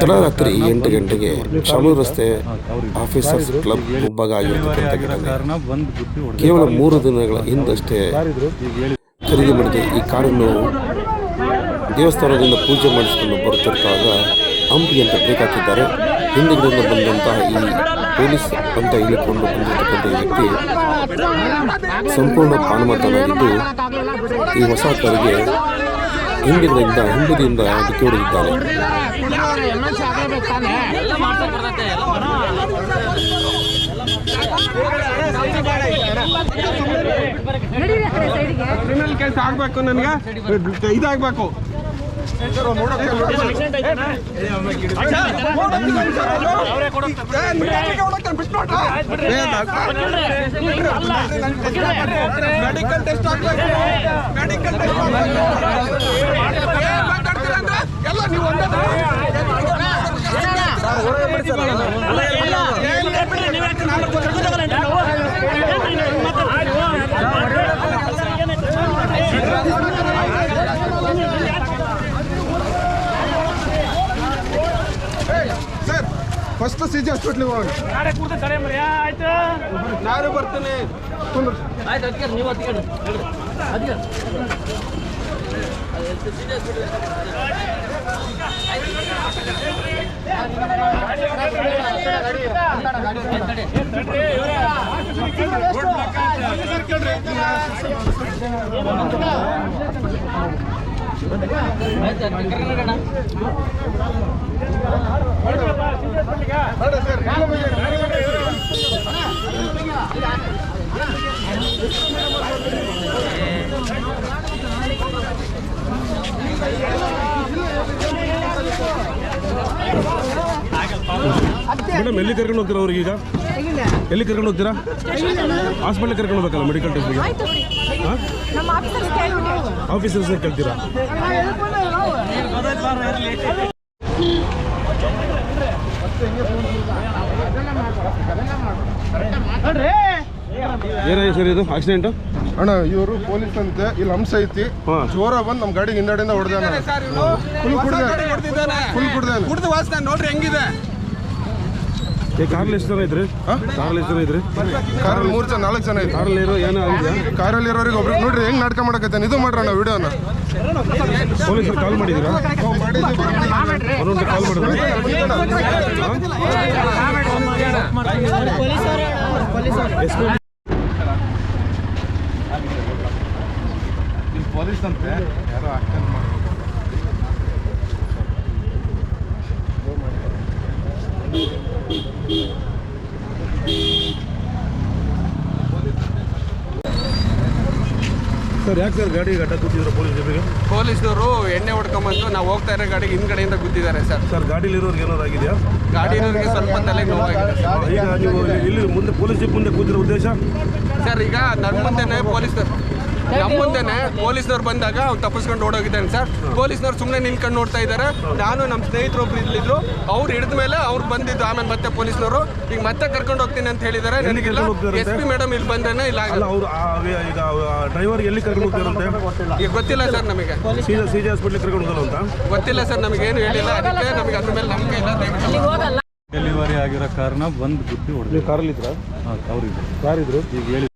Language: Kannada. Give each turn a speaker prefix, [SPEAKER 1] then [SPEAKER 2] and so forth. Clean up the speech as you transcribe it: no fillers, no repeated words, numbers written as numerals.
[SPEAKER 1] ತಡರಾತ್ರಿ 8 ಗಂಟೆಗೆ ಶಾಮನೂರು ರಸ್ತೆ ಆಫೀಸರ್ಸ್ ಕ್ಲಬ್ ಮುಂಭಾಗ ಆಗಿರತಕ್ಕಂಥ ಘಟನೆ. ಕೇವಲ 3 ದಿನಗಳ ಹಿಂದಷ್ಟೇ ಖರೀದಿ ಮಾಡಿದ ಈ ಕಾರನ್ನು ದೇವಸ್ಥಾನದಿಂದ ಪೂಜೆ ಮಾಡಿಸಿಕೊಂಡು ಬರುತ್ತಿರುವಾಗ ಹಂಪಿ ಅಂತ ಬ್ರೇಕ್ ಹಾಕಿದ್ದಾರೆ. ಹಿಂದಿನಿಂದ ಬಂದಂತಹ ಈ ಪೊಲೀಸ್ ಅಂತ ಹೇಳಿಕೊಂಡು ಬಂದಿರತಕ್ಕಂಥ ವ್ಯಕ್ತಿ ಸಂಪೂರ್ಣ ಪಾನಮತ್ತನಾಗಿದ್ದು ಈ ಹೊಸ ಕಾರಿಗೆ ಹಿಂಬದಿಯಿಂದ ಡಿಕ್ಕಿ ಹೊಡೆದಿದ್ದಾನೆ.
[SPEAKER 2] ಕ್ರಿಮಿನಲ್ ಕೇಸ್ ಆಗ್ಬೇಕು, ನನಗೆ ಇದಾಗಬೇಕು. ಮೆಡಿಕಲ್ ಟೆಸ್ಟ್ ಆಗ್ಬೇಕು, ಮೆಡಿಕಲ್ ಟೆಸ್ಟ್ ಎಲ್ಲ ನೀವು ಸರ್ ಫಸ್ಟ್ ಸಿಜಿ ಹಾಸ್ಪಿಟ್ಲಿಗೆ ಹೋಗಿ ನಾನು ಬರ್ತೇನೆ. ಮೇಡಮ್ ಎಲ್ಲಿ ಕರ್ಕೊಂಡು ಹೋಗ್ತೀರಾ ಅವ್ರಿಗೆ? ಈಗ ಎಲ್ಲಿ ಕರ್ಕೊಂಡು ಹೋಗ್ತೀರಾ? ಹಾಸ್ಪಿಟ್ಲಿಗೆ ಕರ್ಕೊಂಡು ಹೋಗ್ಬೇಕಲ್ಲ ಮೆಡಿಕಲ್ ಟೆಸ್ಟ್ಗೆ. ಆಫೀಸರ್ಸ್ ಕೇಳ್ತೀರಾ? ಏನಾಯ್ತು ಸರ್ ಇದು ಆಕ್ಸಿಡೆಂಟ್?
[SPEAKER 3] ಅಣ್ಣ ಇವರು ಪೊಲೀಸ್ ಅಂತೆ, ಇಲ್ಲಿ ಹಂಸ ಐತಿ, ಜೋರ ಬಂದು ನಮ್ಮ ಗಾಡಿ ಹಿಂದಡಿಂದ ಹೊಡೆದಾನ. ಫುಲ್ ಕುಡ್ದು ವಾಸನೆ ನೋಡ್ರಿ ಹೆಂಗಿದೆ.
[SPEAKER 2] ಕಾರಲ್ಲಿ ಎಷ್ಟು ಜನ ಇದ್ರಿ? ಕಾರಲ್ಲಿ ಎಷ್ಟು ಜನ ಇದ್ರಿ?
[SPEAKER 3] ಕಾರಲ್ಲಿ 3 ಜನ 4 ಜನ ಐತಿ.
[SPEAKER 2] ಕಾರಲ್ಲಿ ಇರೋ ಏನೋ
[SPEAKER 3] ಕಾರಲ್ಲಿ ಇರೋರಿಗೆ ಒಬ್ರು ನೋಡ್ರಿ ಹೆಂಗ್ ನಾಟಕ ಮಾಡಕತ್ತಾನೆ. ಇದು ಮಾಡ್ರಣ್ಣ ವಿಡಿಯೋನ.
[SPEAKER 2] ಪೊಲೀಸರು ಕಾಲ್ ಮಾಡಿದ್ದೀರಾ? ಕಾಲ್ ಮಾಡಿದ್ರೆ
[SPEAKER 3] ಪೊಲೀಸ್ ಅಂತೆ ಯಾರೋ ಆಕ್ಸಿಡೆಂಟ್ ಮಾಡಿ
[SPEAKER 2] ಸರ್ ಯಾಕೆ ಸರ್ ಗಾಡಿ ಗಡ್ಡ ಕೂತಿದ್ರು
[SPEAKER 4] ಪೊಲೀಸ್ನವರು ಎಣ್ಣೆ ಹೊಡ್ಕೊಂಬಂದು ನಾವು ಹೋಗ್ತಾ ಇರೋ ಗಾಡಿಗೆ ಹಿಂದ್ಗಡೆಯಿಂದ ಗುದ್ದಿದ್ದಾರೆ ಸರ್.
[SPEAKER 2] ಸರ್ ಗಾಡಿಲಿರೋರ್ಗೆ ಏನಾದ್ರು ಆಗಿದೆಯಾ?
[SPEAKER 4] ಗಾಡಿನವ್ರಿಗೆ ಸ್ವಲ್ಪ ತಲೆ ನೋವಾಗಿದೆ.
[SPEAKER 2] ಈಗ ನೀವು ಇಲ್ಲಿ ಮುಂದೆ ಪೊಲೀಸ್ ಜೀಪ್ ಮುಂದೆ ಕೂತಿರೋ ಉದ್ದೇಶ
[SPEAKER 4] ಸರ್? ಈಗ ನಮ್ಮ ಮುಂದೆನೇ ಪೊಲೀಸ್ನವ್ರು ಬಂದಾಗ ಅವ್ನು ತಪ್ಪಿಸ್ಕೊಂಡು ಓಡೋಗಿದ್ದಾನೆ ಸರ್. ಪೊಲೀಸ್ನವ್ರು ಸುಮ್ಮನೆ ನಿಂತ್ಕೊಂಡು ನೋಡ್ತಾ ಇದ್ದಾರೆ. ನಾನು ನಮ್ಮ ಸ್ನೇಹಿತರೊಬ್ರು ಇಲ್ಲಿದ್ರು, ಅವ್ರು ಹಿಡಿದ ಮೇಲೆ ಅವ್ರು ಬಂದಿದ್ದು. ಆಮೇಲೆ ಮತ್ತೆ ಪೊಲೀಸ್ನವರು ಈಗ ಮತ್ತೆ ಕರ್ಕೊಂಡು ಹೋಗ್ತೀನಿ ಅಂತ ಹೇಳಿದ್ದಾರೆ. ನನಗಿಲ್ಲ, SP ಮೇಡಮ್ ಇಲ್ಲಿ ಬಂದೇನೆ ಇಲ್ಲ.
[SPEAKER 2] ಈಗ ಡ್ರೈವರ್ ಎಲ್ಲಿ ಕರ್ಕೊಂಡು ಹೋಗ್ತಾರಂತೆ
[SPEAKER 4] ಈಗ ಗೊತ್ತಿಲ್ಲ ಸರ್ ನಮಗೆ.
[SPEAKER 2] ಸಿಜಿ ಹಾಸ್ಪಿಟ್ಲಿಗೆ ಕರ್ಕೊಂಡು ಹೋಗಲ್ಲ ಅಂತ ಗೊತ್ತಿಲ್ಲ
[SPEAKER 4] ಸರ್, ನಮಗೇನು ಹೇಳಿಲ್ಲ. ಅದಕ್ಕೆ ನಮಗೆ ಅದ್ರ ಮೇಲೆ ನಂಬಿಕೆ ಇಲ್ಲ.
[SPEAKER 5] ಡೆಲಿವರಿ ಆಗಿರೋ ಕಾರಣ ಬಂದು ಗುದ್ದಿ ಹೊಡೆದು.
[SPEAKER 2] ಕಾರಲ್ಲಿ ಇದ್ರ?
[SPEAKER 5] ಅವ್ರಿದ್ರು
[SPEAKER 2] ಯಾರಿದ್ರು?
[SPEAKER 5] ಈಗ ಹೇಳಿ